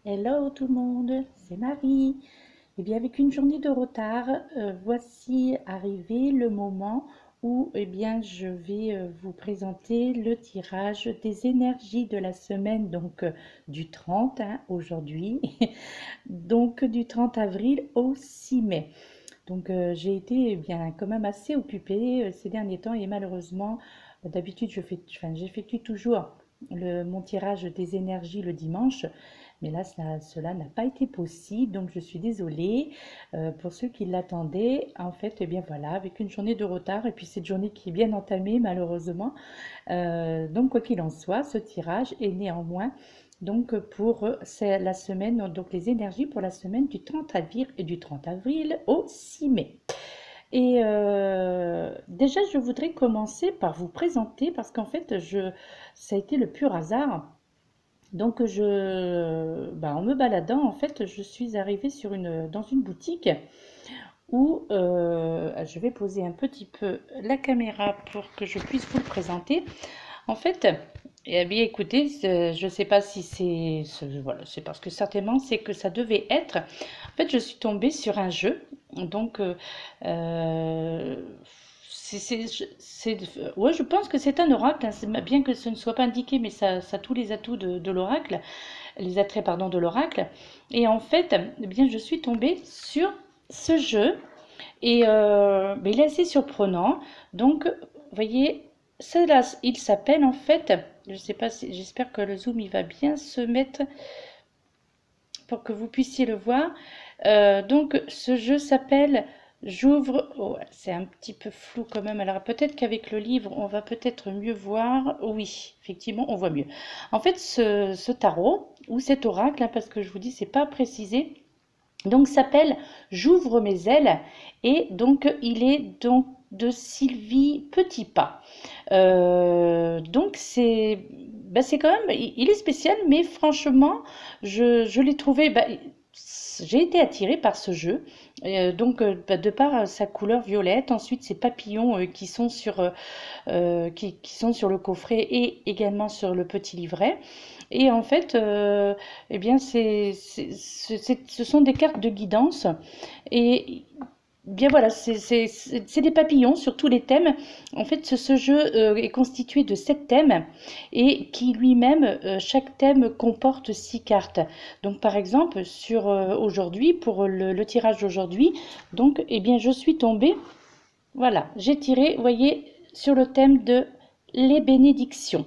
Hello tout le monde, c'est Marie. Eh bien, avec une journée de retard, voici arrivé le moment où je vais vous présenter le tirage des énergies de la semaine, du 30 aujourd'hui, donc du 30 avril au 6 mai. J'ai été quand même assez occupée ces derniers temps et malheureusement, d'habitude j'effectue toujours mon tirage des énergies le dimanche, mais là cela n'a pas été possible, donc je suis désolée pour ceux qui l'attendaient. En fait, voilà, avec une journée de retard et puis cette journée qui est bien entamée malheureusement. Donc quoi qu'il en soit, ce tirage est néanmoins c'est la semaine, donc les énergies pour la semaine du 30 avril et du 30 avril au 6 mai. Et déjà, je voudrais commencer par vous présenter parce qu'en fait, ça a été le pur hasard. En me baladant, en fait, je suis arrivée dans une boutique où je vais poser un petit peu la caméra pour que je puisse vous le présenter. En fait, eh bien écoutez, je ne sais pas si voilà, c'est parce que certainement c'est que ça devait être. En fait, je suis tombée sur un jeu, donc euh, ouais, je pense que c'est un oracle, hein, bien que ce ne soit pas indiqué, mais ça a tous les atouts de l'oracle, les attraits pardon de l'oracle. Et en fait, eh bien je suis tombée sur ce jeu et il est assez surprenant. Donc, vous voyez, cela, il s'appelle en fait, je sais pas si, j'espère que le zoom il va bien se mettre pour que vous puissiez le voir. Ce jeu s'appelle J'ouvre. Oh, c'est un petit peu flou quand même. Alors peut-être qu'avec le livre, on va peut-être mieux voir. Oui, effectivement, on voit mieux. En fait, ce tarot ou cet oracle, hein, parce que je vous dis, c'est pas précisé. Donc s'appelle J'ouvre mes ailes et donc il est donc de Sylvie Petitpas. C'est quand même il est spécial, mais franchement je l'ai trouvé j'ai été attirée par ce jeu, de par sa couleur violette, ensuite ces papillons qui sont sur le coffret et également sur le petit livret. Et en fait, ce sont des cartes de guidance. Et bien voilà, c'est des papillons sur tous les thèmes. En fait, ce jeu est constitué de 7 thèmes et qui lui-même, chaque thème comporte 6 cartes. Donc par exemple, sur aujourd'hui, pour le tirage d'aujourd'hui, je suis tombée, voilà, j'ai tiré, vous voyez, sur le thème de les bénédictions.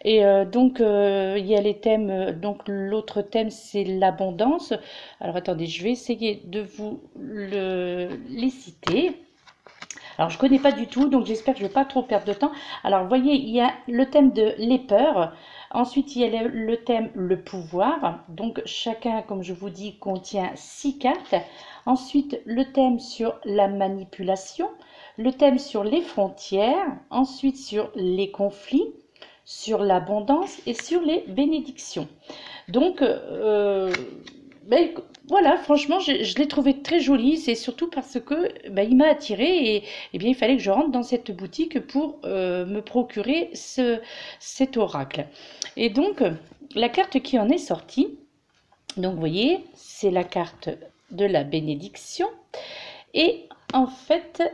Et il y a les thèmes, donc l'autre thème c'est l'abondance. Alors attendez, je vais essayer de vous les citer. Alors je ne connais pas du tout, donc j'espère que je ne vais pas trop perdre de temps. Alors vous voyez, il y a le thème de les peurs. Ensuite, il y a le thème le pouvoir. Donc chacun, comme je vous dis, contient 6 cartes. Ensuite, le thème sur la manipulation, le thème sur les frontières, ensuite sur les conflits, sur l'abondance et sur les bénédictions. Donc, ben, voilà, franchement, je l'ai trouvé très joli. C'est surtout parce que il m'a attiré et bien il fallait que je rentre dans cette boutique pour me procurer cet oracle. Et donc, la carte qui en est sortie, donc vous voyez, c'est la carte de la bénédiction. Et en fait,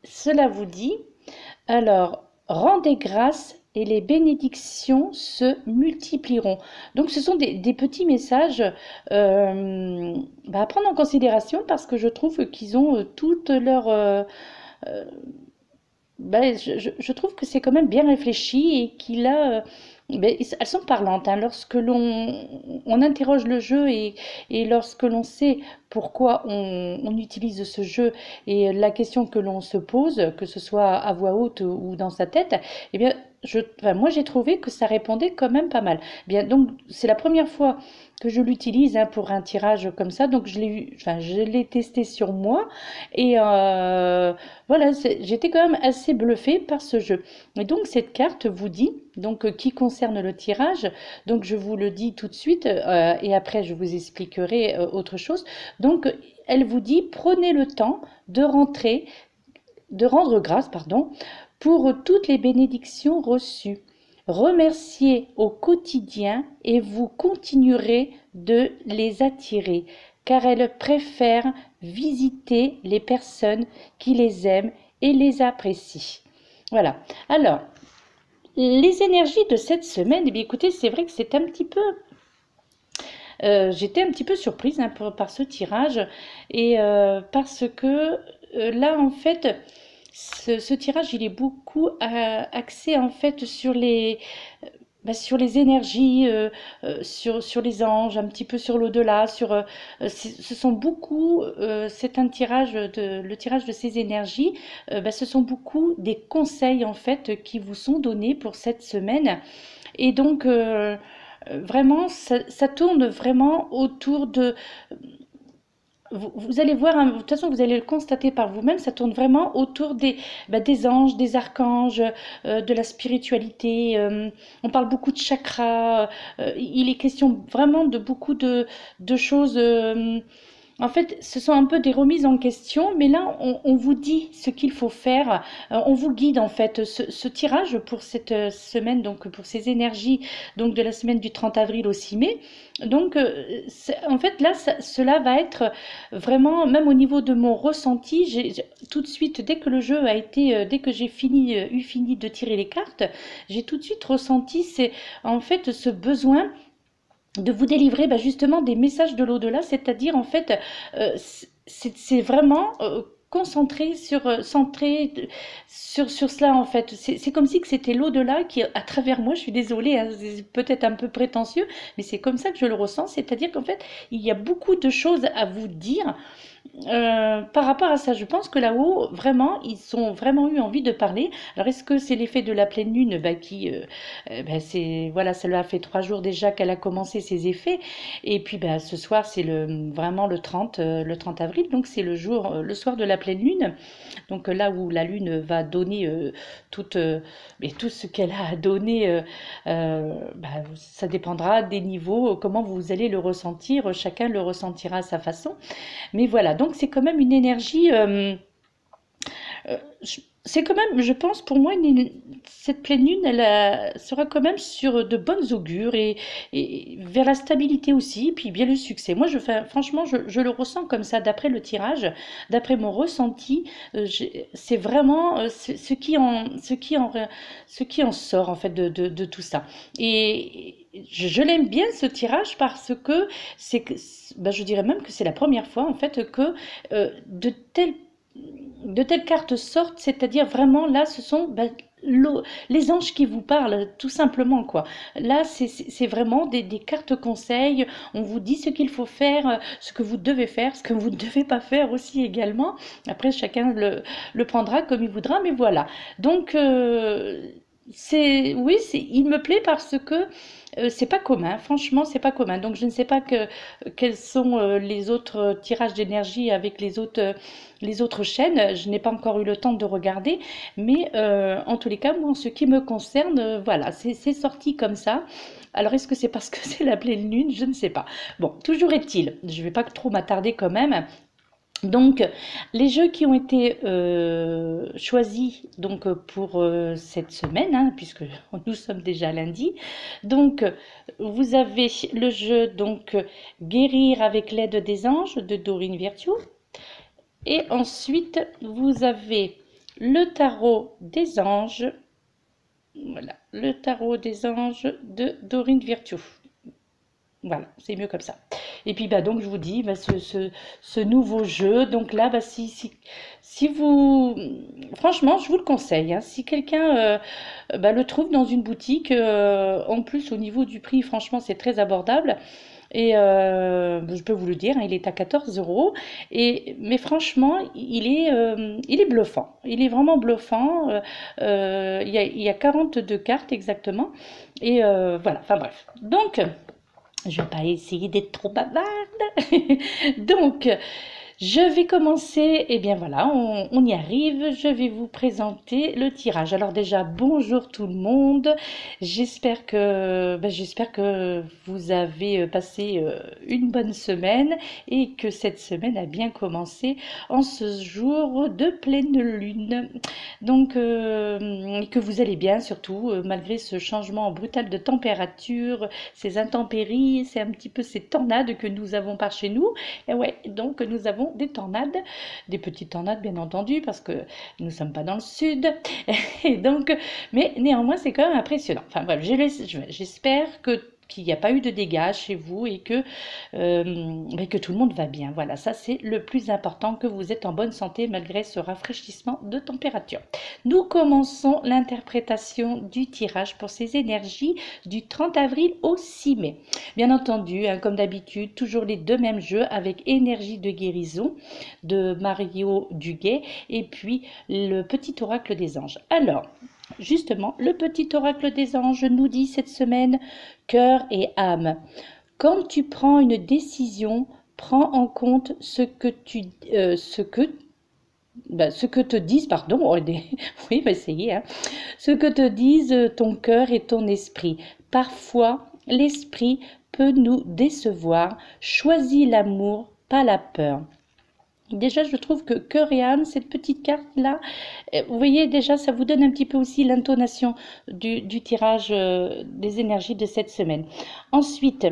cela vous dit, alors, rendez grâce et les bénédictions se multiplieront. Donc ce sont des petits messages à prendre en considération parce que je trouve qu'ils ont toutes leurs... euh, je trouve que c'est quand même bien réfléchi et qu'il a... elles sont parlantes, hein. Lorsque on interroge le jeu et lorsque l'on sait pourquoi on utilise ce jeu et la question que l'on se pose, que ce soit à voix haute ou dans sa tête, eh bien, moi j'ai trouvé que ça répondait quand même pas mal. Bien, donc c'est la première fois que je l'utilise, hein, pour un tirage comme ça, donc je l'ai testé sur moi et voilà, j'étais quand même assez bluffée par ce jeu. Et donc cette carte vous dit, qui concerne le tirage, donc je vous le dis tout de suite et après je vous expliquerai autre chose. Donc elle vous dit, prenez le temps de rendre grâce, pardon, pour toutes les bénédictions reçues. remercier au quotidien et vous continuerez de les attirer, car elles préfèrent visiter les personnes qui les aiment et les apprécient. Voilà. Alors, les énergies de cette semaine, eh bien, écoutez, c'est vrai que c'est un petit peu... j'étais un petit peu surprise hein, par ce tirage et parce que là, en fait, ce tirage, il est beaucoup axé en fait sur les énergies, sur les anges, un petit peu sur l'au-delà, ce sont beaucoup, c'est un tirage le tirage de ces énergies, ce sont beaucoup des conseils en fait qui vous sont donnés pour cette semaine. Et donc, vraiment, ça tourne vraiment autour de, vous allez voir, hein, de toute façon, vous allez le constater par vous-même, ça tourne vraiment autour des anges, des archanges, de la spiritualité. On parle beaucoup de chakras. Il est question vraiment de beaucoup de choses. En fait, ce sont un peu des remises en question, mais là, on vous dit ce qu'il faut faire. On vous guide, en fait. Ce tirage pour cette semaine, donc pour ces énergies donc de la semaine du 30 avril au 6 mai. Donc, en fait, là, cela va être vraiment, même au niveau de mon ressenti, tout de suite, dès que le jeu a été, dès que j'ai eu fini de tirer les cartes, j'ai tout de suite ressenti, en fait ce besoin de vous délivrer justement des messages de l'au-delà, c'est-à-dire en fait, c'est vraiment concentré centré sur cela en fait. C'est comme si que c'était l'au-delà qui, à travers moi, je suis désolée, hein, c'est peut-être un peu prétentieux, mais c'est comme ça que je le ressens, c'est-à-dire qu'en fait, il y a beaucoup de choses à vous dire. Par rapport à ça, je pense que là-haut, vraiment, ils ont vraiment eu envie de parler. Alors, est-ce que c'est l'effet de la pleine lune voilà, ça lui a fait 3 jours déjà qu'elle a commencé ses effets. Et puis, ce soir, c'est vraiment le 30 avril, donc c'est le soir de la pleine lune. Donc là où la lune va donner tout ce qu'elle a à donner, ça dépendra des niveaux, comment vous allez le ressentir. Chacun le ressentira à sa façon. Mais voilà, donc c'est quand même une énergie, c'est quand même, je pense, pour moi, cette pleine lune, sera quand même sur de bonnes augures et vers la stabilité aussi, puis bien le succès. Moi, franchement, je le ressens comme ça, d'après le tirage, d'après mon ressenti, c'est vraiment ce qui en sort en fait de tout ça. Et je l'aime bien ce tirage parce que je dirais même que c'est la première fois en fait que de telles cartes sortent, c'est-à-dire vraiment là, ce sont les anges qui vous parlent, tout simplement quoi. Là, c'est vraiment des cartes conseils. On vous dit ce qu'il faut faire, ce que vous devez faire, ce que vous ne devez pas faire aussi également. Après, chacun le prendra comme il voudra, mais voilà. Donc, oui, il me plaît parce que c'est pas commun, franchement, c'est pas commun. Donc, je ne sais pas quels sont les autres tirages d'énergie avec les autres chaînes. Je n'ai pas encore eu le temps de regarder, mais en tous les cas, moi, en ce qui me concerne, voilà, c'est sorti comme ça. Alors, est-ce que c'est parce que c'est la pleine lune? Je ne sais pas. Bon, toujours est-il, je ne vais pas trop m'attarder quand même. Donc, les jeux qui ont été choisis donc pour cette semaine, hein, puisque nous sommes déjà lundi. Donc, vous avez le jeu donc Guérir avec l'aide des anges de Dorine Virtue. Et ensuite, vous avez le tarot des anges. Voilà, le tarot des anges de Dorine Virtue. Voilà, c'est mieux comme ça. Et puis donc je vous dis, ce nouveau jeu, donc là, si vous, franchement, je vous le conseille, hein, si quelqu'un le trouve dans une boutique, en plus au niveau du prix, franchement, c'est très abordable. Et je peux vous le dire, hein, il est à 14 €. Mais franchement, il est bluffant. Il est vraiment bluffant. Il y a 42 cartes exactement. Et voilà, enfin bref. Donc, je vais pas essayer d'être trop bavarde. Donc, Je vais commencer, et bien voilà, on y arrive, je vais vous présenter le tirage. Alors déjà, bonjour tout le monde, j'espère que vous avez passé une bonne semaine et que cette semaine a bien commencé en ce jour de pleine lune. Donc, que vous allez bien surtout, malgré ce changement brutal de température, ces intempéries, c'est un petit peu ces tornades que nous avons par chez nous. Et ouais, donc nous avons des tornades, des petites tornades bien entendu, parce que nous ne sommes pas dans le sud. Et donc, mais néanmoins, c'est quand même impressionnant. Enfin voilà, j'espère qu'il n'y a pas eu de dégâts chez vous et que tout le monde va bien. Voilà, ça c'est le plus important, que vous êtes en bonne santé malgré ce rafraîchissement de température. Nous commençons l'interprétation du tirage pour ces énergies du 30 avril au 6 mai. Bien entendu, hein, comme d'habitude, toujours les deux mêmes jeux avec énergie de guérison de Mario Duguay et puis le petit oracle des anges. Alors, justement, le petit oracle des anges nous dit cette semaine cœur et âme. Quand tu prends une décision, prends en compte ce que te disent, pardon, oui, essayez, hein, ce que te disent ton cœur et ton esprit. Parfois, l'esprit peut nous décevoir. Choisis l'amour, pas la peur. Déjà, je trouve que cœur et âme, cette petite carte-là, vous voyez, déjà, ça vous donne un petit peu aussi l'intonation du tirage des énergies de cette semaine. Ensuite,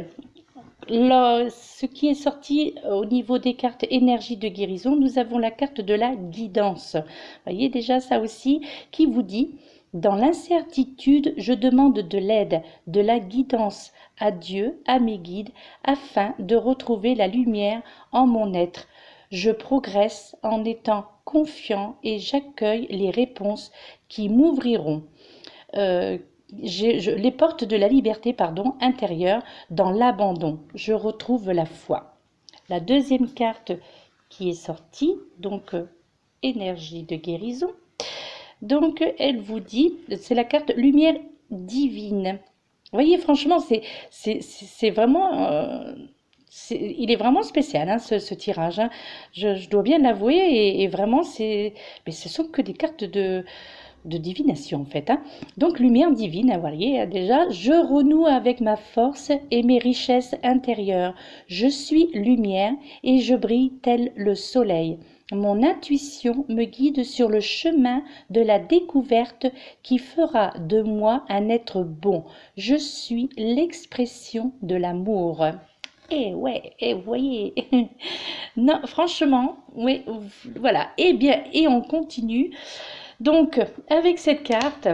ce qui est sorti au niveau des cartes énergie de guérison, nous avons la carte de la guidance. Vous voyez déjà ça aussi qui vous dit, dans l'incertitude, je demande de l'aide, de la guidance à Dieu, à mes guides, afin de retrouver la lumière en mon être. Je progresse en étant confiant et j'accueille les réponses qui m'ouvriront. Les portes de la liberté intérieure dans l'abandon. Je retrouve la foi. La deuxième carte qui est sortie, donc énergie de guérison. Donc elle vous dit, c'est la carte lumière divine. Vous voyez, franchement, c'est vraiment... il est vraiment spécial, hein, ce tirage. Hein. Je dois bien l'avouer, et vraiment, mais ce sont que des cartes de divination en fait. Hein. Donc lumière divine, vous voyez déjà, je renoue avec ma force et mes richesses intérieures. Je suis lumière et je brille tel le soleil. Mon intuition me guide sur le chemin de la découverte qui fera de moi un être bon. Je suis l'expression de l'amour. Eh ouais, vous voyez. Non, franchement, oui, voilà. Eh bien, et on continue. Donc, avec cette carte,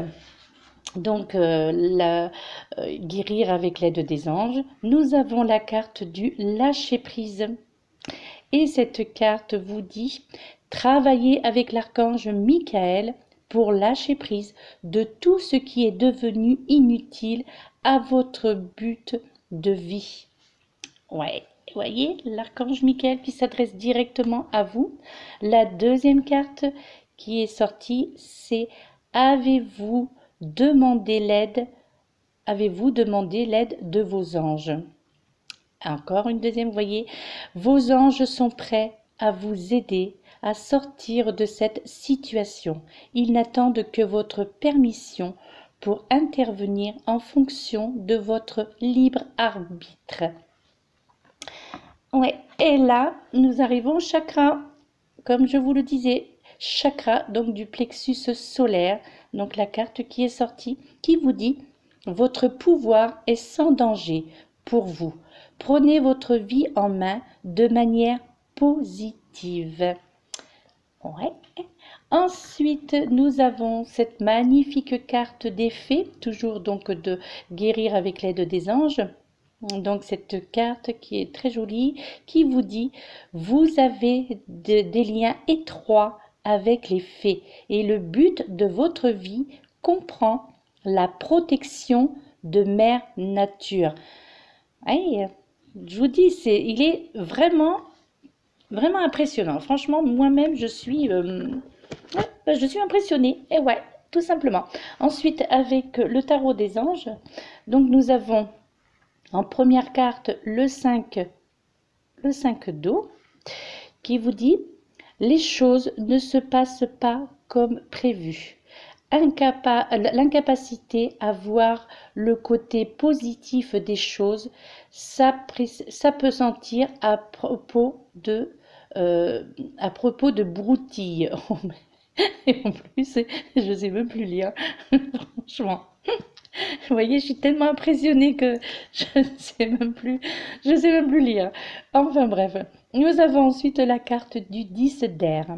donc guérir avec l'aide des anges, nous avons la carte du lâcher prise. Et cette carte vous dit, travaillez avec l'archange Michael pour lâcher prise de tout ce qui est devenu inutile à votre but de vie. Ouais, vous voyez, l'archange Michael qui s'adresse directement à vous. La deuxième carte qui est sortie, c'est avez-vous demandé l'aide de vos anges? Encore une deuxième, vous voyez, vos anges sont prêts à vous aider à sortir de cette situation. Ils n'attendent que votre permission pour intervenir en fonction de votre libre arbitre. Ouais, et là, nous arrivons au chakra, comme je vous le disais, chakra, donc du plexus solaire, donc la carte qui est sortie, qui vous dit, votre pouvoir est sans danger pour vous. Prenez votre vie en main de manière positive. Ouais. Ensuite, nous avons cette magnifique carte des fées, toujours donc de guérir avec l'aide des anges. Donc cette carte qui est très jolie, qui vous dit, vous avez des liens étroits avec les fées et le but de votre vie comprend la protection de Mère Nature. Hey, je vous dis, il est vraiment, vraiment impressionnant. Franchement, moi-même, je suis impressionnée. Et ouais, tout simplement. Ensuite, avec le tarot des anges, donc nous avons en première carte le 5 d'eau qui vous dit « Les choses ne se passent pas comme prévu ». L'incapacité à voir le côté positif des choses, ça peut sentir à propos de broutilles. Et en plus, je ne sais même plus lire, franchement. Vous voyez, je suis tellement impressionnée que je ne sais même plus lire. Enfin bref, nous avons ensuite la carte du 10 d'air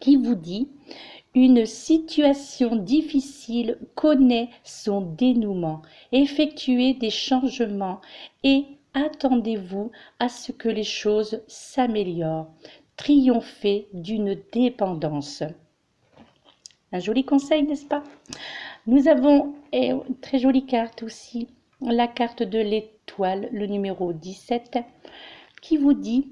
qui vous dit « Une situation difficile connaît son dénouement. Effectuez des changements et attendez-vous à ce que les choses s'améliorent. Triomphez d'une dépendance. » Un joli conseil, n'est-ce pas? Nous avons une très jolie carte aussi, la carte de l'étoile, le numéro 17, qui vous dit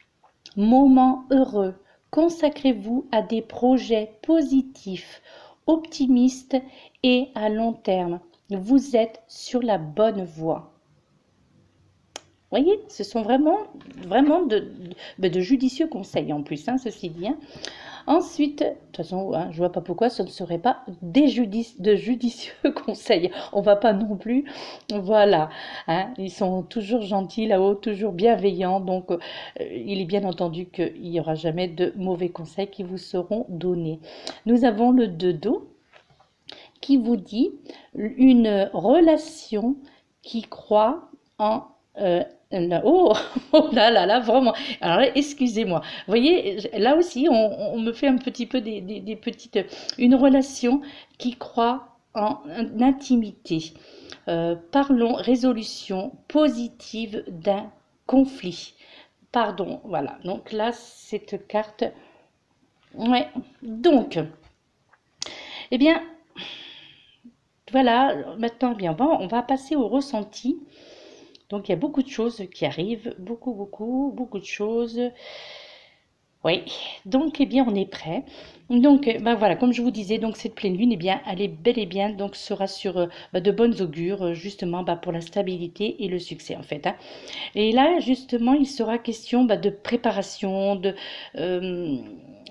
« Moment heureux, consacrez-vous à des projets positifs, optimistes et à long terme. Vous êtes sur la bonne voie. » Vous voyez, ce sont vraiment de judicieux conseils en plus, hein, ceci dit. Hein. Ensuite, de toute façon, hein, je ne vois pas pourquoi ce ne serait pas de judicieux conseils. On ne va pas non plus, voilà. Hein, ils sont toujours gentils là-haut, toujours bienveillants. Donc, il est bien entendu qu'il n'y aura jamais de mauvais conseils qui vous seront donnés. Nous avons le 2 dos qui vous dit une relation qui croit en... oh, oh là là là, vraiment. Alors là, excusez-moi. Vous voyez, là aussi, on me fait un petit peu des petites... Une relation qui croit en intimité. Parlons résolution positive d'un conflit. Pardon, voilà. Donc là, cette carte... Ouais, donc... Eh bien, voilà, maintenant, bien, on va passer au ressenti. Donc, il y a beaucoup de choses qui arrivent, beaucoup de choses. Oui, donc, eh bien, on est prêt. Donc, ben voilà, comme je vous disais, donc cette pleine lune, eh bien, elle est bel et bien, donc, sera sur de bonnes augures, justement, pour la stabilité et le succès, en fait. Hein. Et là, justement, il sera question de préparation, de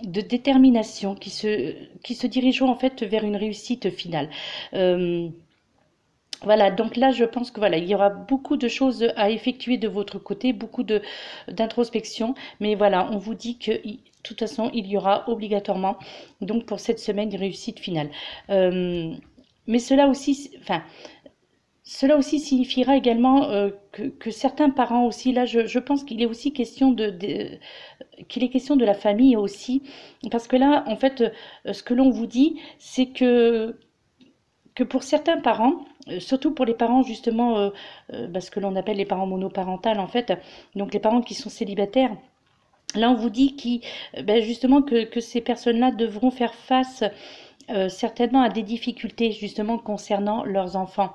détermination qui se dirigeront, en fait, vers une réussite finale. Voilà, donc là, je pense que voilà, il y aura beaucoup de choses à effectuer de votre côté, beaucoup d'introspection, mais voilà, on vous dit que de toute façon, il y aura obligatoirement, donc pour cette semaine, une réussite finale. Mais cela aussi, enfin, cela aussi signifiera également que certains parents aussi, là, je pense qu'il est aussi question qu'il est question de la famille aussi, parce que là, en fait, ce que l'on vous dit, c'est que pour certains parents, surtout pour les parents justement, ce que l'on appelle les parents monoparentales en fait, donc les parents qui sont célibataires, là on vous dit justement que ces personnes-là devront faire face certainement à des difficultés justement concernant leurs enfants.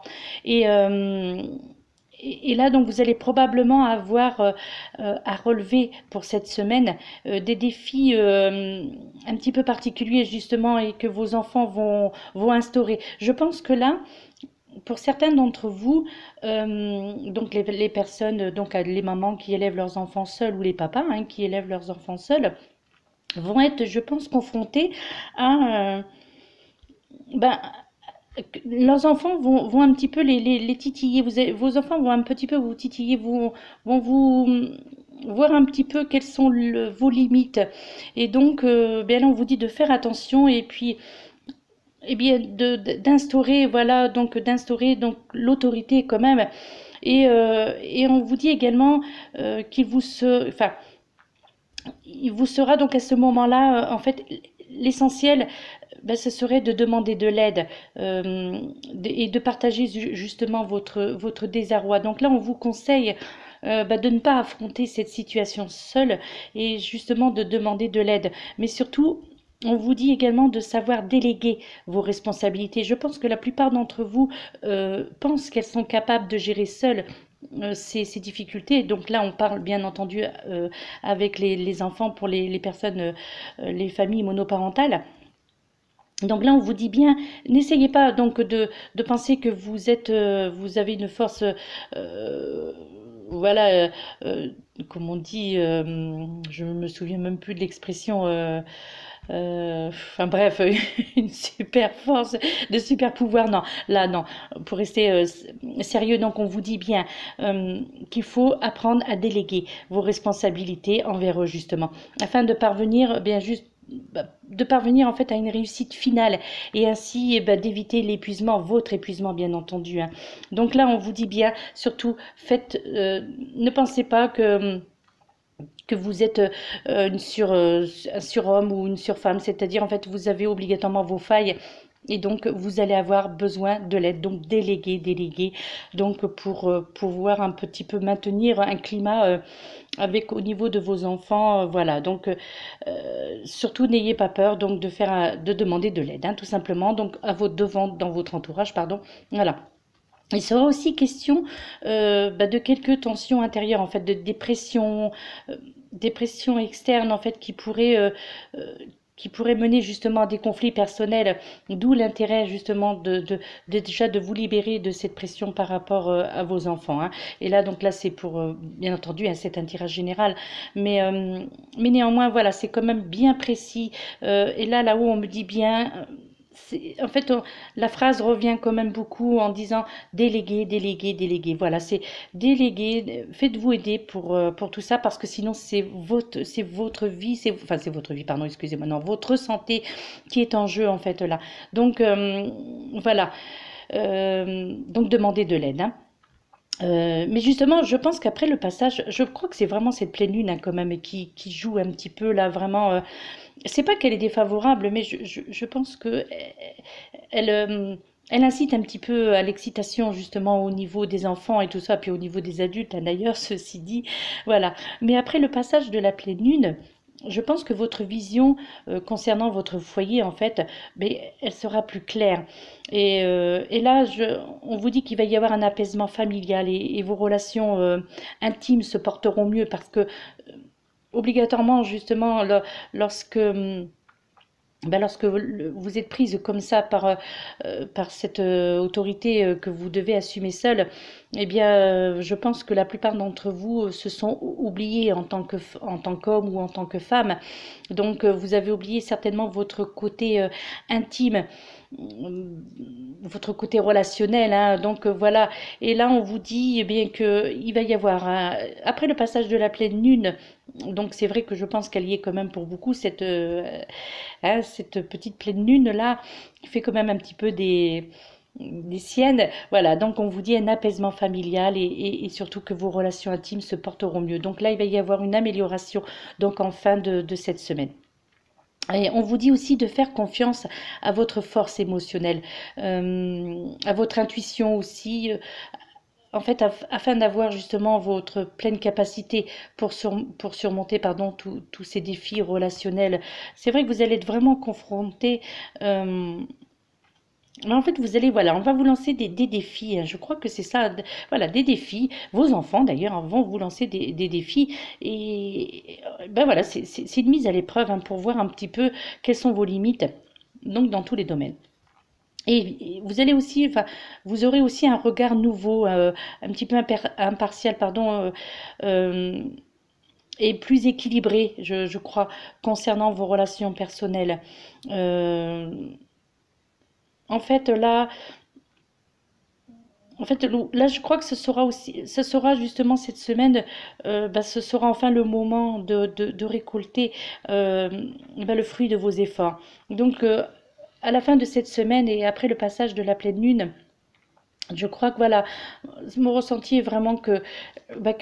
Et là, donc, vous allez probablement avoir à relever pour cette semaine des défis un petit peu particuliers, justement, et que vos enfants vont instaurer. Je pense que là, pour certains d'entre vous, donc les personnes, donc les mamans qui élèvent leurs enfants seuls ou les papas hein, qui élèvent leurs enfants seuls, vont être, je pense, confrontés à... leurs enfants vont un petit peu les titiller. Vos enfants vont un petit peu vous titiller, vont vous voir un petit peu quelles sont vos limites. Et donc, bien là, on vous dit de faire attention et puis, eh bien, d'instaurer, voilà, donc d'instaurer donc l'autorité quand même. Et on vous dit également il vous sera donc à ce moment-là, en fait, l'essentiel, ce serait de demander de l'aide et de partager justement votre désarroi. Donc là, on vous conseille de ne pas affronter cette situation seule et justement de demander de l'aide. Mais surtout, on vous dit également de savoir déléguer vos responsabilités. Je pense que la plupart d'entre vous pensent qu'elles sont capables de gérer seules ces difficultés. Donc là, on parle bien entendu avec les enfants pour les personnes, les familles monoparentales. Donc là, on vous dit bien, n'essayez pas donc de penser que vous êtes, vous avez une force, voilà, euh, comme on dit, je me souviens même plus de l'expression. Enfin bref, une super force, de super pouvoir. Non, là non. Pour rester sérieux, donc on vous dit bien qu'il faut apprendre à déléguer vos responsabilités envers eux justement, afin de parvenir bien juste de parvenir en fait à une réussite finale et ainsi d'éviter l'épuisement, votre épuisement bien entendu. Hein. Donc là, on vous dit bien, surtout, faites, ne pensez pas que vous êtes un surhomme ou une surfemme, c'est-à-dire en fait vous avez obligatoirement vos failles et donc vous allez avoir besoin de l'aide, donc déléguer, donc pour pouvoir un petit peu maintenir un climat avec au niveau de vos enfants, voilà. Donc surtout n'ayez pas peur donc de demander de l'aide, hein, tout simplement, donc à votre devant dans votre entourage, pardon, voilà. Il sera aussi question de quelques tensions intérieures, en fait, de dépression, dépression externe, en fait, euh, qui pourrait mener justement à des conflits personnels, d'où l'intérêt justement déjà de vous libérer de cette pression par rapport à vos enfants. Hein. Et là, donc là, c'est pour, bien entendu, hein, c'est un tirage général, mais néanmoins, voilà, c'est quand même bien précis. Et là où on me dit bien, en fait, la phrase revient quand même beaucoup en disant déléguer. Voilà, c'est déléguer. Faites-vous aider pour tout ça parce que sinon c'est votre vie, c'est votre vie, pardon, excusez-moi, non, votre santé qui est en jeu en fait là. Donc voilà, donc demandez de l'aide. Hein. Mais justement, je pense qu'après le passage, je crois que c'est vraiment cette pleine lune hein, quand même qui joue un petit peu là, vraiment. C'est pas qu'elle est défavorable, mais je pense que elle, elle incite un petit peu à l'excitation justement au niveau des enfants et tout ça, puis au niveau des adultes hein, d'ailleurs, ceci dit, voilà. Mais après le passage de la pleine lune, je pense que votre vision concernant votre foyer, en fait, mais elle sera plus claire. Et là, on vous dit qu'il va y avoir un apaisement familial et vos relations intimes se porteront mieux parce que, obligatoirement, justement, lorsque lorsque vous êtes prise comme ça par cette autorité que vous devez assumer seule, eh bien, je pense que la plupart d'entre vous se sont oubliés en tant qu'homme ou en tant que femme. Donc, vous avez oublié certainement votre côté intime, votre côté relationnel. Hein. Donc, voilà. Et là, on vous dit eh bien qu'il va y avoir, après le passage de la pleine lune, donc c'est vrai que je pense qu'elle y est quand même pour beaucoup, cette petite pleine lune là, qui fait quand même un petit peu des siennes. Voilà, donc on vous dit un apaisement familial et surtout que vos relations intimes se porteront mieux. Donc là, il va y avoir une amélioration donc en fin de cette semaine. Et on vous dit aussi de faire confiance à votre force émotionnelle, à votre intuition aussi, en fait, afin d'avoir justement votre pleine capacité pour surmonter pardon, tous ces défis relationnels. C'est vrai que vous allez être vraiment confronté. Mais en fait, vous allez, voilà, on va vous lancer des défis. Hein. Je crois que c'est ça, voilà, des défis. Vos enfants, d'ailleurs, hein, vont vous lancer des défis. Et ben voilà, c'est une mise à l'épreuve hein, pour voir un petit peu quelles sont vos limites, donc dans tous les domaines. Et vous allez aussi, enfin, vous aurez aussi un regard nouveau, un petit peu impartial, pardon, et plus équilibré, je crois, concernant vos relations personnelles. Euh, en fait, là, là, je crois que ce sera justement cette semaine, ce sera enfin le moment de récolter le fruit de vos efforts. Donc, à la fin de cette semaine et après le passage de la pleine lune, je crois que voilà, mon ressenti est vraiment que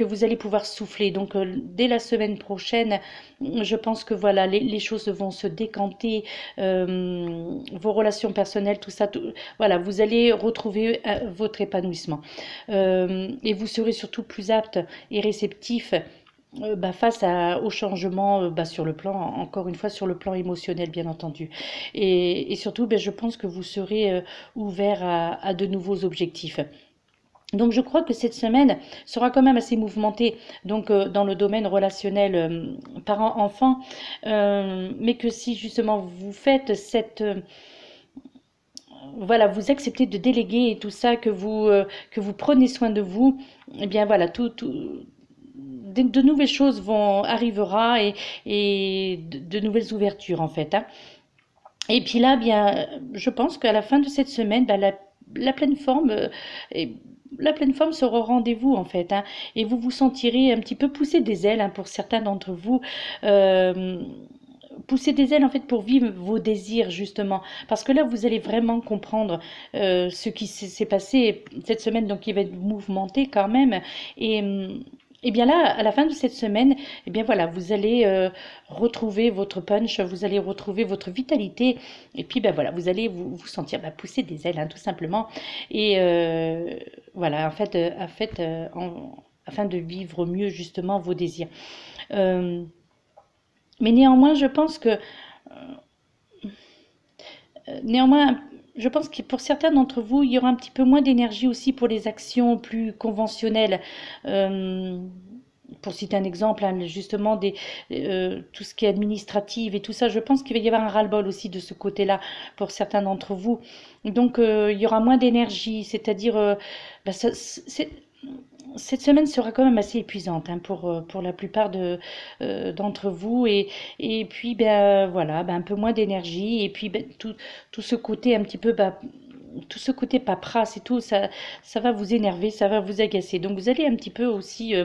vous allez pouvoir souffler. Donc, dès la semaine prochaine, je pense que voilà, les choses vont se décanter, vos relations personnelles, tout ça, voilà, vous allez retrouver votre épanouissement. Et vous serez surtout plus apte et réceptif face au changement sur le plan, encore une fois, sur le plan émotionnel, bien entendu. Et surtout, je pense que vous serez ouvert à de nouveaux objectifs. Donc je crois que cette semaine sera quand même assez mouvementée donc dans le domaine relationnel parent-enfant, mais que si justement vous faites voilà, vous acceptez de déléguer et tout ça, que vous prenez soin de vous, eh bien voilà, de nouvelles choses vont arrivera et de nouvelles ouvertures en fait, hein. Et puis là, bien, je pense qu'à la fin de cette semaine, bah, la pleine forme, et la pleine forme sera au rendez-vous en fait, hein, et vous vous sentirez un petit peu pousser des ailes, hein, pour certains d'entre vous. euh, Pousser des ailes en fait pour vivre vos désirs justement, parce que là vous allez vraiment comprendre ce qui s'est passé cette semaine, donc il va être mouvementé quand même. Et bien là, à la fin de cette semaine, et bien voilà, vous allez retrouver votre punch, vous allez retrouver votre vitalité, et puis ben voilà, vous allez vous sentir pousser des ailes, hein, tout simplement. Et voilà, afin de vivre mieux justement vos désirs. Euh, mais néanmoins, je pense que néanmoins, je pense que pour certains d'entre vous, il y aura un petit peu moins d'énergie aussi pour les actions plus conventionnelles. Euh, pour citer un exemple, hein, justement, tout ce qui est administratif et tout ça, je pense qu'il va y avoir un ras-le-bol aussi de ce côté-là pour certains d'entre vous. Donc, il y aura moins d'énergie, c'est-à-dire, cette semaine sera quand même assez épuisante, hein, pour la plupart d'entre vous. Et puis, ben, voilà, ben, un peu moins d'énergie. Et puis, ben, tout ce côté un petit peu, tout ce côté paperasse et tout, ça va vous énerver, ça va vous agacer. Donc, vous allez un petit peu aussi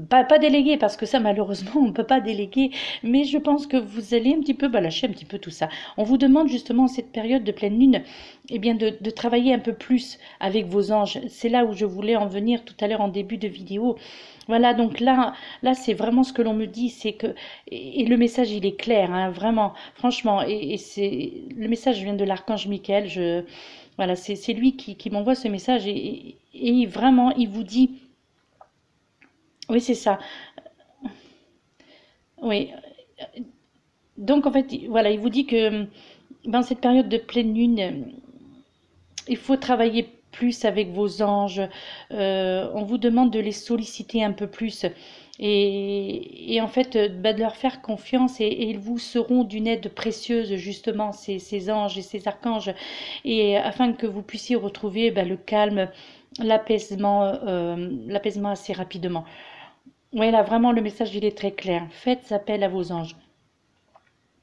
pas déléguer, parce que ça, malheureusement, on ne peut pas déléguer, mais je pense que vous allez un petit peu lâcher un petit peu tout ça. On vous demande justement, en cette période de pleine lune, eh bien, de travailler un peu plus avec vos anges. C'est là où je voulais en venir tout à l'heure en début de vidéo. Voilà, donc là c'est vraiment ce que l'on me dit, c'est que, et le message, il est clair, hein, vraiment, franchement, le message vient de l'archange Michael, voilà, c'est lui qui m'envoie ce message, et vraiment, il vous dit, oui, c'est ça. Oui. Donc, en fait, voilà, il vous dit que dans cette période de pleine lune, il faut travailler plus avec vos anges. On vous demande de les solliciter un peu plus. Et en fait, de leur faire confiance, et ils vous seront d'une aide précieuse, justement, ces anges et ces archanges, et afin que vous puissiez retrouver le calme, l'apaisement assez rapidement. Oui, là, vraiment, le message, il est très clair. Faites appel à vos anges.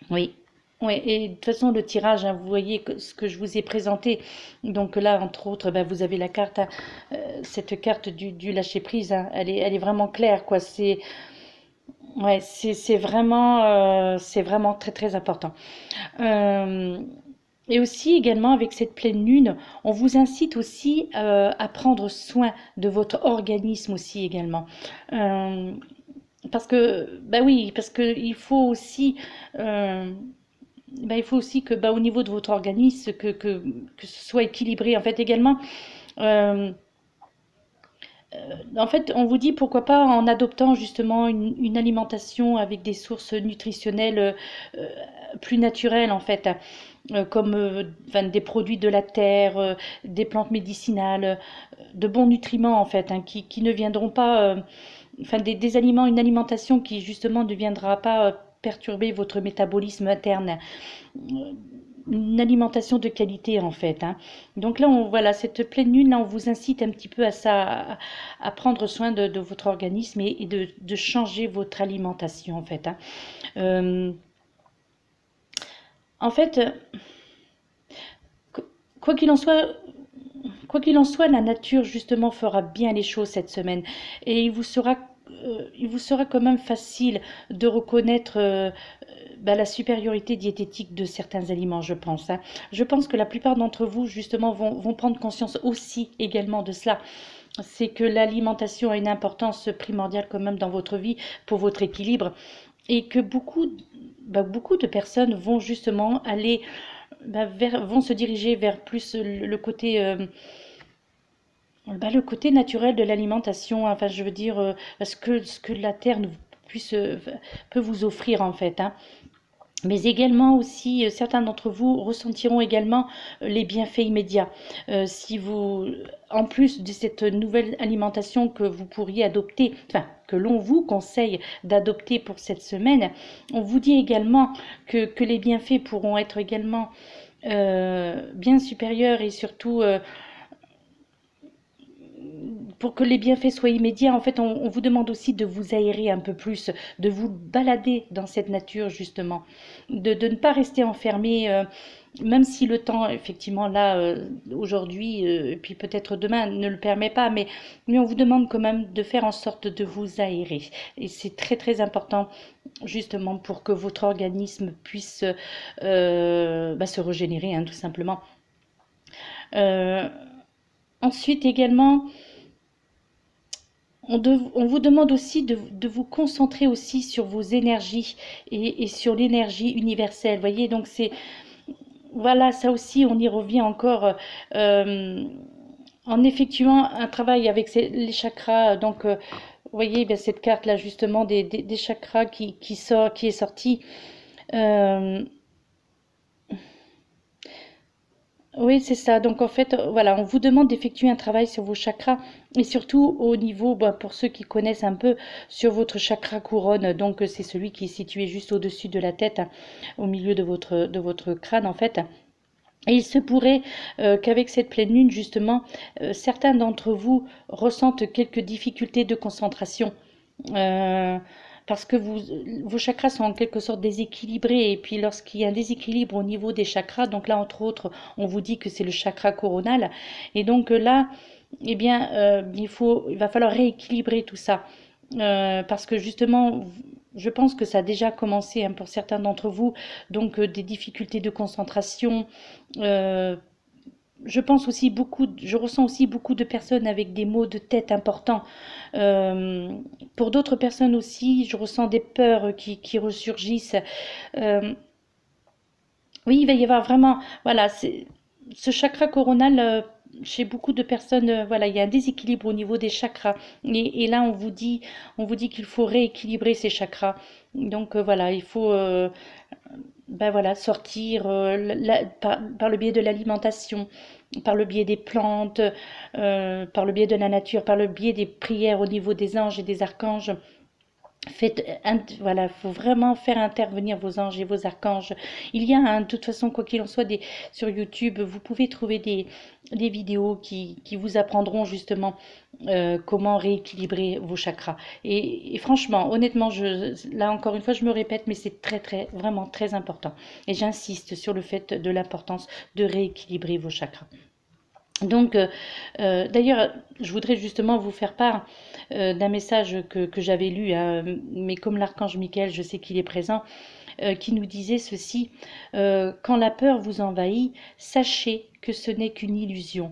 Oui. Oui, et de toute façon, le tirage, hein, vous voyez ce que je vous ai présenté. Donc là, entre autres, vous avez la carte, hein, cette carte du lâcher-prise, hein, elle est vraiment claire, quoi. Ouais, c'est vraiment très, très important. Euh, et aussi, également, avec cette pleine lune, on vous incite aussi à prendre soin de votre organisme aussi, également. Euh, Parce que, bah oui, parce que euh, il faut aussi que, au niveau de votre organisme, que ce soit équilibré. En fait, également, euh, en fait, on vous dit pourquoi pas en adoptant justement une alimentation avec des sources nutritionnelles euh, plus naturelles, en fait, comme enfin, des produits de la terre, des plantes médicinales, de bons nutriments, en fait, hein, qui ne viendront pas, enfin des aliments, une alimentation qui justement ne viendra pas perturber votre métabolisme interne. Une alimentation de qualité, en fait, hein. Donc là, voilà, cette pleine lune, là, on vous incite un petit peu à ça, à prendre soin de votre organisme, et de changer votre alimentation, en fait, hein. Euh, En fait, quoi qu'il en soit, la nature justement fera bien les choses cette semaine, et il vous sera quand même facile de reconnaître la supériorité diététique de certains aliments, je pense, hein. Je pense que la plupart d'entre vous justement vont prendre conscience aussi également de cela. C'est que l'alimentation a une importance primordiale quand même dans votre vie pour votre équilibre, et que beaucoup de personnes vont justement aller vont se diriger vers plus le côté naturel de l'alimentation, enfin je veux dire ce que la terre peut vous offrir, en fait, hein. Mais également aussi, certains d'entre vous ressentiront également les bienfaits immédiats. Si vous, en plus de cette nouvelle alimentation que vous pourriez adopter, enfin que l'on vous conseille d'adopter pour cette semaine, on vous dit également que les bienfaits pourront être également bien supérieurs et surtout pour que les bienfaits soient immédiats, en fait, on vous demande aussi de vous aérer un peu plus, de vous balader dans cette nature, justement, de ne pas rester enfermé, même si le temps, effectivement, là, aujourd'hui, et puis peut-être demain, ne le permet pas, mais on vous demande quand même de faire en sorte de vous aérer. Et c'est très, très important, justement, pour que votre organisme puisse se régénérer, hein, tout simplement. Euh, Ensuite, également, on vous demande aussi de vous concentrer aussi sur vos énergies et sur l'énergie universelle. Vous voyez, donc c'est, voilà, ça aussi, on y revient encore euh, en effectuant un travail avec les chakras. Donc, vous voyez, bien, cette carte-là, justement, des chakras qui est sortie. Euh, Oui, c'est ça. Donc en fait, voilà, on vous demande d'effectuer un travail sur vos chakras et surtout au niveau, pour ceux qui connaissent un peu, sur votre chakra couronne. Donc c'est celui qui est situé juste au-dessus de la tête, hein, au milieu de votre crâne en fait. Et il se pourrait qu'avec cette pleine lune, justement, certains d'entre vous ressentent quelques difficultés de concentration. Euh, Parce que vos chakras sont en quelque sorte déséquilibrés. Et puis lorsqu'il y a un déséquilibre au niveau des chakras, donc là entre autres, on vous dit que c'est le chakra coronal. Et donc là, eh bien, il va falloir rééquilibrer tout ça. Parce que justement, je pense que ça a déjà commencé hein, pour certains d'entre vous, donc des difficultés de concentration, euh, je ressens aussi beaucoup de personnes avec des maux de tête importants. Euh, pour d'autres personnes aussi, je ressens des peurs qui ressurgissent. Euh, oui, il va y avoir vraiment, voilà, ce chakra coronal. Chez beaucoup de personnes, voilà, il y a un déséquilibre au niveau des chakras. Et là, on vous dit qu'il faut rééquilibrer ces chakras. Donc voilà, il faut ben voilà, sortir par le biais de l'alimentation, par le biais des plantes, par le biais de la nature, par le biais des prières au niveau des anges et des archanges. Voilà, il faut vraiment faire intervenir vos anges et vos archanges. Il y a, hein, de toute façon, quoi qu'il en soit, sur YouTube, vous pouvez trouver des vidéos qui vous apprendront justement comment rééquilibrer vos chakras. Et franchement, honnêtement, là encore une fois, je me répète, mais c'est très, très, vraiment très important. Et j'insiste sur le fait de l'importance de rééquilibrer vos chakras. Donc, d'ailleurs, je voudrais justement vous faire part d'un message que j'avais lu, hein, mais comme l'archange Michael, je sais qu'il est présent, qui nous disait ceci, quand la peur vous envahit, sachez que ce n'est qu'une illusion,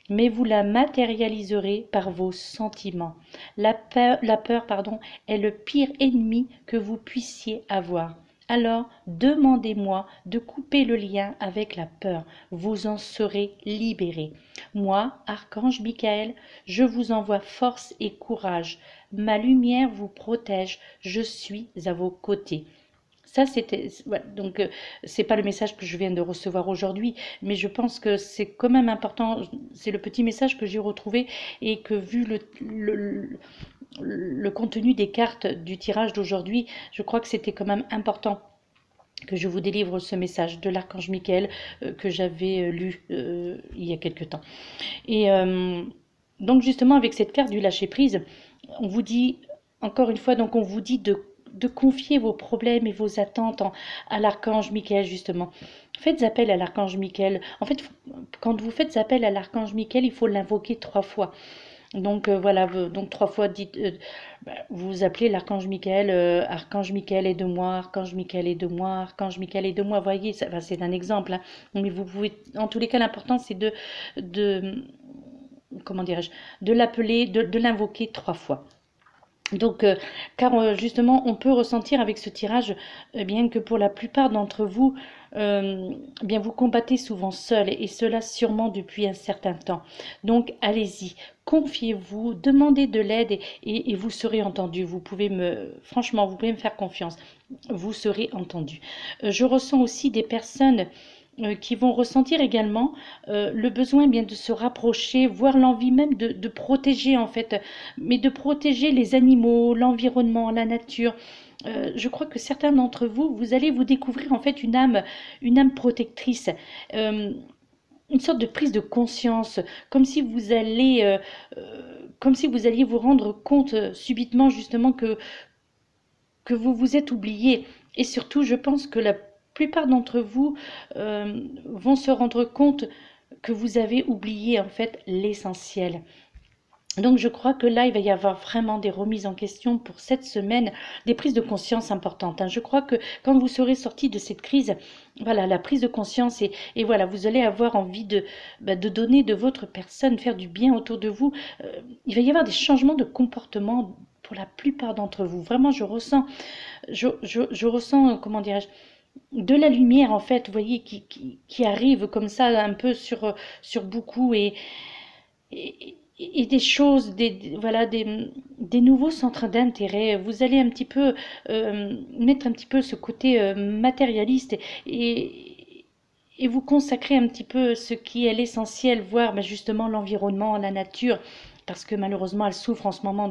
mais vous la matérialiserez par vos sentiments. La peur, pardon, est le pire ennemi que vous puissiez avoir. Alors, demandez-moi de couper le lien avec la peur. Vous en serez libérés. Moi, Archange Michael, je vous envoie force et courage. Ma lumière vous protège. Je suis à vos côtés. Ça, c'était. Voilà, donc, c'est pas le message que je viens de recevoir aujourd'hui, mais je pense que c'est quand même important. C'est le petit message que j'ai retrouvé et que, vu le contenu des cartes du tirage d'aujourd'hui, je crois que c'était quand même important que je vous délivre ce message de l'archange Michael que j'avais lu il y a quelque temps. Et donc justement avec cette carte du lâcher prise, on vous dit encore une fois, donc on vous dit de confier vos problèmes et vos attentes à l'archange Michael justement. Faites appel à l'archange Michael. En fait, quand vous faites appel à l'archange Michael, il faut l'invoquer 3 fois. Donc voilà, donc 3 fois dites, vous appelez l'archange Michael, archange Michael aide-moi, archange Michael aide-moi, archange Michael aide-moi. Voyez, enfin, c'est un exemple, hein, mais vous pouvez, en tous les cas, l'important c'est de comment dirais-je, de l'appeler, de l'invoquer 3 fois. Donc, car justement, on peut ressentir avec ce tirage, bien que pour la plupart d'entre vous, bien vous combattez souvent seul, et cela sûrement depuis un certain temps. Donc, allez-y, confiez-vous, demandez de l'aide, et vous serez entendu. Vous pouvez franchement, vous pouvez me faire confiance. Vous serez entendu. Je ressens aussi des personnes qui vont ressentir également le besoin, bien de se rapprocher, voire l'envie même de protéger en fait, mais de protéger les animaux, l'environnement, la nature. Je crois que certains d'entre vous, vous allez vous découvrir en fait une âme protectrice, euh, une sorte de prise de conscience, comme si vous allez, comme si vous alliez vous rendre compte subitement justement que vous vous êtes oublié. Et surtout, je pense que la plupart d'entre vous vont se rendre compte que vous avez oublié en fait l'essentiel. Donc je crois que là, il va y avoir vraiment des remises en question pour cette semaine, des prises de conscience importantes, hein. Je crois que quand vous serez sorti de cette crise, voilà, la prise de conscience, et voilà, vous allez avoir envie de donner de votre personne, faire du bien autour de vous. Il va y avoir des changements de comportement pour la plupart d'entre vous. Vraiment, je ressens, comment dirais-je, de la lumière en fait, vous voyez, qui arrive comme ça un peu sur beaucoup, et des choses, voilà, des nouveaux centres d'intérêt. Vous allez un petit peu mettre un petit peu ce côté matérialiste, et vous consacrer un petit peu ce qui est l'essentiel, voire ben, justement l'environnement, la nature, parce que malheureusement elle souffre en ce moment,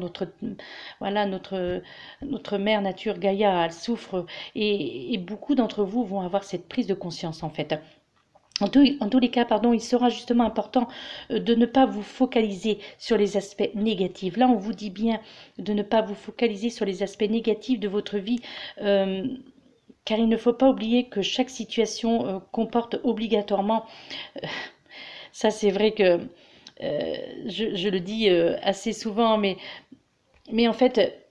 voilà, notre mère nature Gaïa, elle souffre, et beaucoup d'entre vous vont avoir cette prise de conscience en fait. En tous les cas, pardon, il sera justement important de ne pas vous focaliser sur les aspects négatifs. Là, on vous dit bien de ne pas vous focaliser sur les aspects négatifs de votre vie, car il ne faut pas oublier que chaque situation comporte obligatoirement, euh, ça c'est vrai que je le dis assez souvent, mais en fait,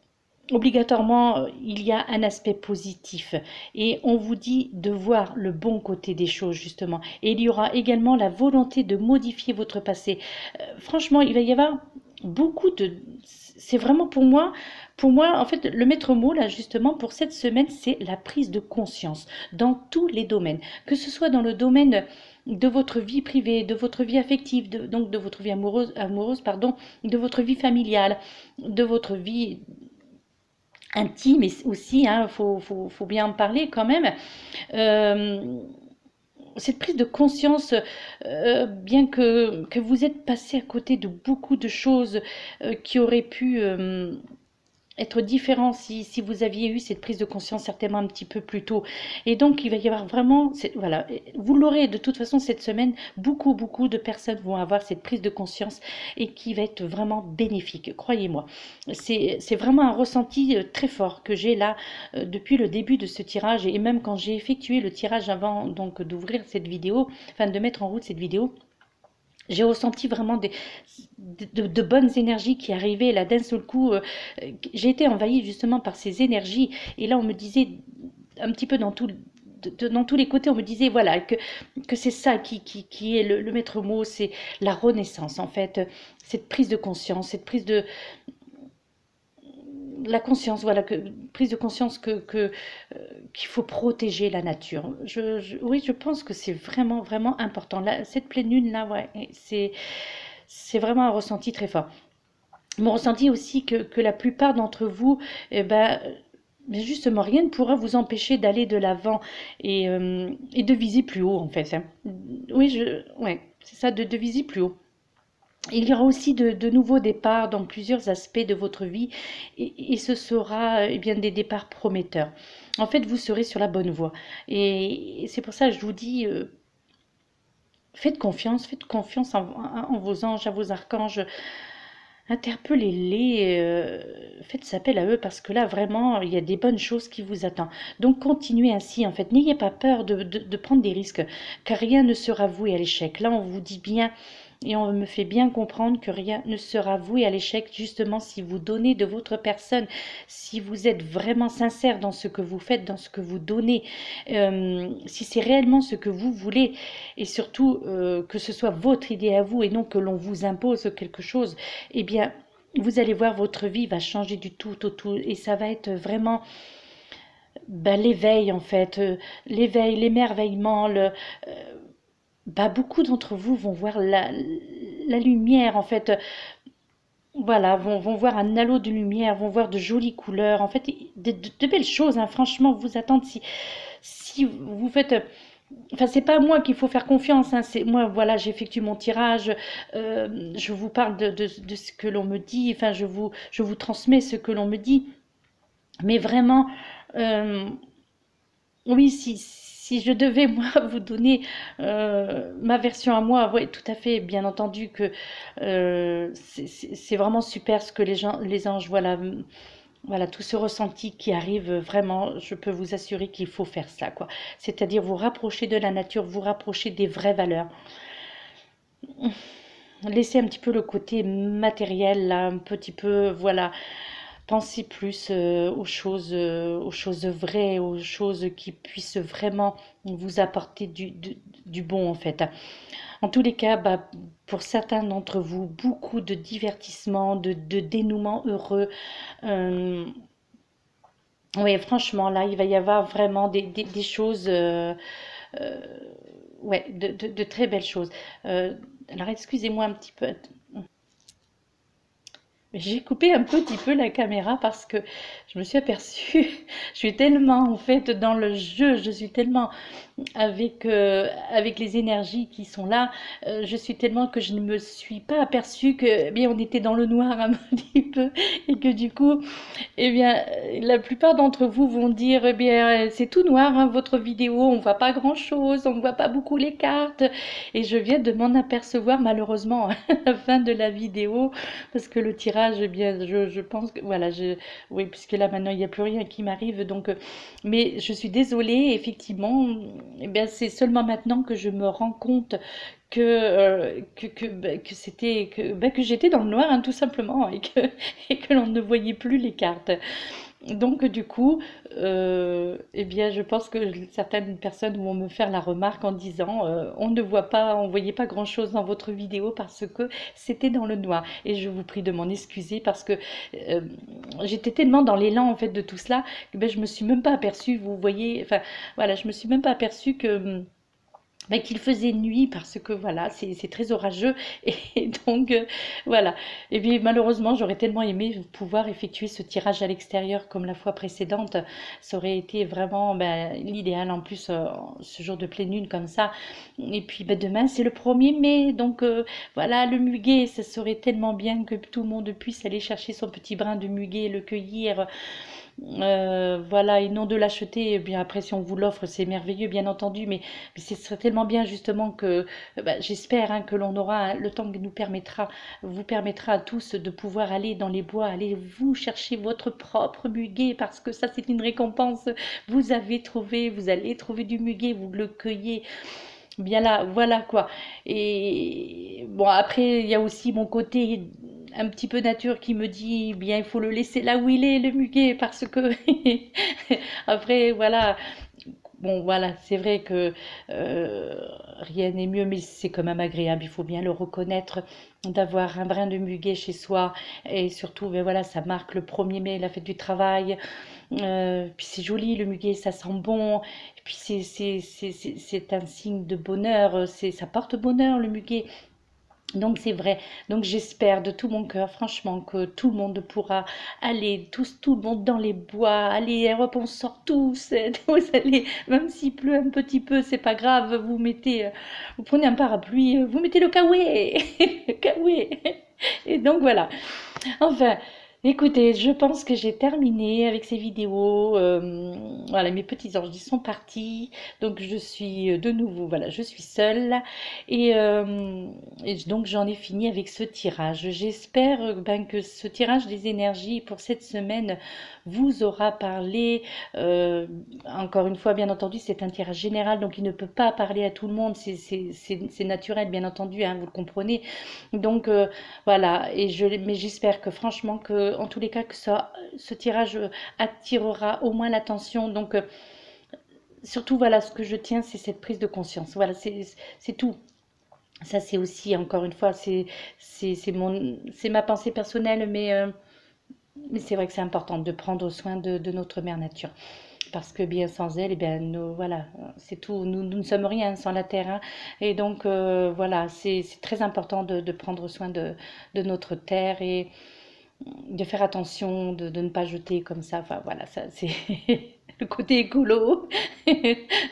obligatoirement, il y a un aspect positif, et on vous dit de voir le bon côté des choses justement, et il y aura également la volonté de modifier votre passé. Franchement, il va y avoir beaucoup de... C'est vraiment pour moi, en fait, le maître mot là justement pour cette semaine, c'est la prise de conscience dans tous les domaines, que ce soit dans le domaine de votre vie privée, de votre vie affective, donc de votre vie amoureuse, pardon, de votre vie familiale, de votre vie intime aussi, hein, faut bien en parler quand même. Euh, cette prise de conscience, bien que vous êtes passé à côté de beaucoup de choses qui auraient pu être différent si vous aviez eu cette prise de conscience certainement un petit peu plus tôt. Et donc, il va y avoir vraiment, voilà, vous l'aurez de toute façon cette semaine, beaucoup de personnes vont avoir cette prise de conscience, et qui va être vraiment bénéfique, croyez-moi. C'est vraiment un ressenti très fort que j'ai là depuis le début de ce tirage, et même quand j'ai effectué le tirage avant donc d'ouvrir cette vidéo, enfin de mettre en route cette vidéo. J'ai ressenti vraiment de bonnes énergies qui arrivaient là d'un seul coup. J'ai été envahie justement par ces énergies. Et là, on me disait un petit peu dans tous les côtés, on me disait voilà que c'est ça qui est le maître mot, c'est la renaissance en fait, cette prise de conscience, cette prise de la conscience, voilà, prise de conscience qu'il faut protéger la nature. Oui, je pense que c'est vraiment important. Là, cette pleine lune là, ouais, c'est vraiment un ressenti très fort. Mon ressenti aussi que la plupart d'entre vous, eh ben, mais justement, rien ne pourra vous empêcher d'aller de l'avant, et de viser plus haut, en fait, hein. Oui, ouais, c'est ça, de viser plus haut. Il y aura aussi de nouveaux départs dans plusieurs aspects de votre vie, et ce sera eh bien des départs prometteurs. En fait, vous serez sur la bonne voie. Et c'est pour ça que je vous dis, faites confiance en vos anges, à vos archanges. Interpellez-les, faites appel à eux, parce que là, vraiment, il y a des bonnes choses qui vous attendent. Donc, continuez ainsi, en fait. N'ayez pas peur de prendre des risques, car rien ne sera voué à l'échec. Là, on vous dit bien, et on me fait bien comprendre que rien ne sera voué à l'échec, justement, si vous donnez de votre personne, si vous êtes vraiment sincère dans ce que vous faites, dans ce que vous donnez, si c'est réellement ce que vous voulez, et surtout que ce soit votre idée à vous, et non que l'on vous impose quelque chose, eh bien, vous allez voir, votre vie va changer du tout au tout, et ça va être vraiment l'éveil en fait, l'éveil, l'émerveillement, beaucoup d'entre vous vont voir la lumière en fait, voilà, vont voir un halo de lumière, vont voir de jolies couleurs, en fait, de belles choses, hein, franchement, vous attendre si vous faites. Enfin, c'est pas à moi qu'il faut faire confiance, hein, c'est moi, voilà, j'effectue mon tirage, je vous parle de ce que l'on me dit, enfin, je vous transmets ce que l'on me dit, mais vraiment, euh, oui, si je devais, moi, vous donner ma version à moi, oui, tout à fait, bien entendu que c'est vraiment super ce que les anges, voilà, voilà, tout ce ressenti qui arrive, vraiment, je peux vous assurer qu'il faut faire ça, quoi. C'est-à-dire vous rapprocher de la nature, vous rapprocher des vraies valeurs. Laissez un petit peu le côté matériel, là, un petit peu, voilà. Pensez plus aux choses vraies, aux choses qui puissent vraiment vous apporter du bon, en fait. En tous les cas, pour certains d'entre vous, beaucoup de divertissement, de dénouement heureux. Euh, oui, franchement, là, il va y avoir vraiment des choses, euh, ouais, de très belles choses. Alors, excusez-moi un petit peu. J'ai coupé un petit peu la caméra parce que je me suis aperçue, je suis tellement en fait dans le jeu, je suis tellement avec les énergies qui sont là, je suis tellement que je ne me suis pas aperçue que eh bien on était dans le noir un petit peu et que du coup eh bien, la plupart d'entre vous vont dire, eh bien, c'est tout noir, hein, votre vidéo, on voit pas grand-chose, on voit pas beaucoup les cartes. Et je viens de m'en apercevoir malheureusement à la fin de la vidéo, parce que le tirage, eh bien, je pense que, voilà, oui, puisque là maintenant il n'y a plus rien qui m'arrive, donc, mais je suis désolée, effectivement, eh bien, c'est seulement maintenant que je me rends compte que c'était que j'étais dans le noir, hein, tout simplement, et que l'on ne voyait plus les cartes. Donc du coup, eh bien, je pense que certaines personnes vont me faire la remarque en disant on ne voit pas, on voyait pas grand-chose dans votre vidéo parce que c'était dans le noir. Et je vous prie de m'en excuser parce que euh, j'étais tellement dans l'élan en fait de tout cela que ben, je me suis même pas aperçue. Vous voyez, enfin voilà, je me suis même pas aperçue que qu'il faisait nuit parce que voilà, c'est très orageux et donc voilà. Et puis malheureusement, j'aurais tellement aimé pouvoir effectuer ce tirage à l'extérieur comme la fois précédente. Ça aurait été vraiment l'idéal en plus ce jour de pleine lune comme ça. Et puis demain, c'est le 1er mai, donc voilà, le muguet, ça serait tellement bien que tout le monde puisse aller chercher son petit brin de muguet, le cueillir. Voilà, et non de l'acheter. Eh bien après, si on vous l'offre, c'est merveilleux, bien entendu, mais ce serait tellement bien justement que, j'espère hein, que l'on aura le temps qui nous permettra, vous permettra à tous de pouvoir aller dans les bois, aller vous chercher votre propre muguet, parce que ça, c'est une récompense. Vous avez trouvé, vous allez trouver du muguet, vous le cueillez. Bien là, voilà quoi. Et bon, après, il y a aussi mon côté un petit peu nature qui me dit, bien, il faut le laisser là où il est, le muguet, parce que après, voilà. Bon, voilà, c'est vrai que rien n'est mieux, mais c'est quand même agréable, il faut bien le reconnaître, d'avoir un brin de muguet chez soi. Et surtout, ben voilà, ça marque le 1er mai, la fête du travail. Puis c'est joli, le muguet, ça sent bon. Et puis c'est un signe de bonheur, ça porte bonheur, le muguet. Donc c'est vrai, donc j'espère de tout mon cœur, franchement, que tout le monde pourra aller, tout le monde dans les bois, allez, hop, on sort tous, vous allez, même s'il pleut un petit peu, c'est pas grave, vous prenez un parapluie, vous mettez le kawaii, le kawaii, et donc voilà. Enfin, écoutez, je pense que j'ai terminé avec ces vidéos. Voilà, mes petits anges ils sont partis. Donc, je suis de nouveau, voilà, je suis seule. Et donc, j'en ai fini avec ce tirage. J'espère que ce tirage des énergies pour cette semaine vous aura parlé. Encore une fois, bien entendu, c'est un tirage général, donc il ne peut pas parler à tout le monde. C'est naturel, bien entendu, hein, vous le comprenez. Donc, voilà, mais j'espère que franchement, en tous les cas, que ce tirage attirera au moins l'attention. Donc, surtout, voilà, ce que je tiens, c'est cette prise de conscience. Voilà, c'est tout. Ça, c'est aussi, encore une fois, c'est ma pensée personnelle, mais c'est vrai que c'est important de prendre soin de notre mère nature. Parce que bien sans elle, eh bien, nous, voilà, c'est tout. Nous ne sommes rien sans la terre, hein. Et donc, voilà, c'est très important de prendre soin de notre terre et de faire attention, de ne pas jeter comme ça. Enfin, voilà, ça, c'est le côté écolo.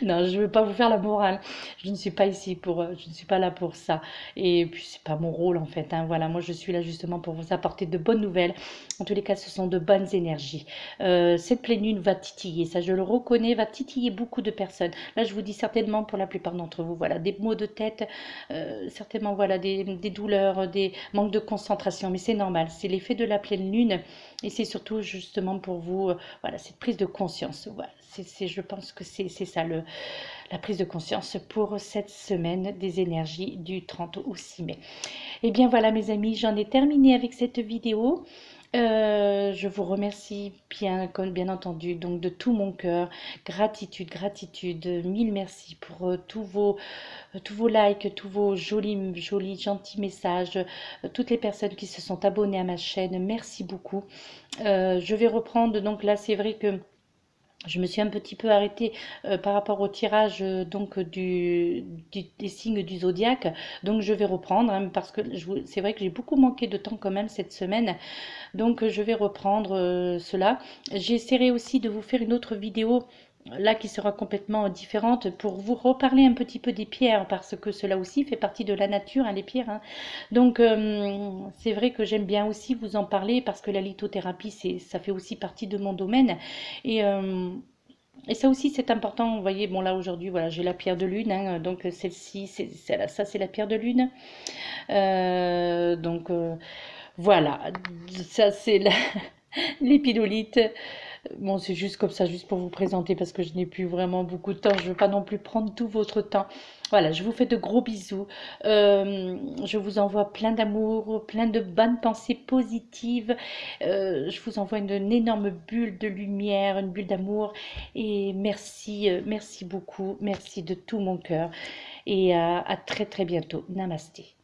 Non, je ne veux pas vous faire la morale. Je ne suis pas ici pour, je ne suis pas là pour ça. Et puis, c'est pas mon rôle, en fait, hein. Voilà, moi, je suis là justement pour vous apporter de bonnes nouvelles. En tous les cas, ce sont de bonnes énergies. Cette pleine lune va titiller, ça, je le reconnais, va titiller beaucoup de personnes. Là, je vous dis certainement pour la plupart d'entre vous, voilà, des maux de tête, certainement, voilà, des douleurs, des manques de concentration. Mais c'est normal, c'est l'effet de la pleine lune. Et c'est surtout justement pour vous, voilà, cette prise de conscience. Voilà, je pense que c'est ça, la prise de conscience pour cette semaine des énergies du 30 au 6 mai. Et bien voilà mes amis, j'en ai terminé avec cette vidéo. Je vous remercie bien entendu, donc de tout mon cœur. Gratitude, gratitude, mille merci pour tous vos likes, tous vos jolis, gentils messages, toutes les personnes qui se sont abonnées à ma chaîne. Merci beaucoup. Je vais reprendre, donc là c'est vrai que je me suis un petit peu arrêtée par rapport au tirage donc des signes du zodiaque. Donc je vais reprendre, hein, parce que c'est vrai que j'ai beaucoup manqué de temps quand même cette semaine. Donc je vais reprendre cela. J'essaierai aussi de vous faire une autre vidéo là qui sera complètement différente pour vous reparler un petit peu des pierres parce que cela aussi fait partie de la nature, hein, les pierres, hein. Donc c'est vrai que j'aime bien aussi vous en parler parce que la lithothérapie ça fait aussi partie de mon domaine et et ça aussi, c'est important. Vous voyez, bon, là, aujourd'hui, voilà, j'ai la pierre de lune, hein, donc celle-ci, ça, c'est la pierre de lune. Donc, voilà, ça, c'est l'épidolite. Bon, c'est juste comme ça, juste pour vous présenter, parce que je n'ai plus vraiment beaucoup de temps. Je ne veux pas non plus prendre tout votre temps. Voilà, je vous fais de gros bisous. Je vous envoie plein d'amour, plein de bonnes pensées positives. Je vous envoie une énorme bulle de lumière, une bulle d'amour. Et merci, merci beaucoup. Merci de tout mon cœur. Et à très très bientôt. Namasté.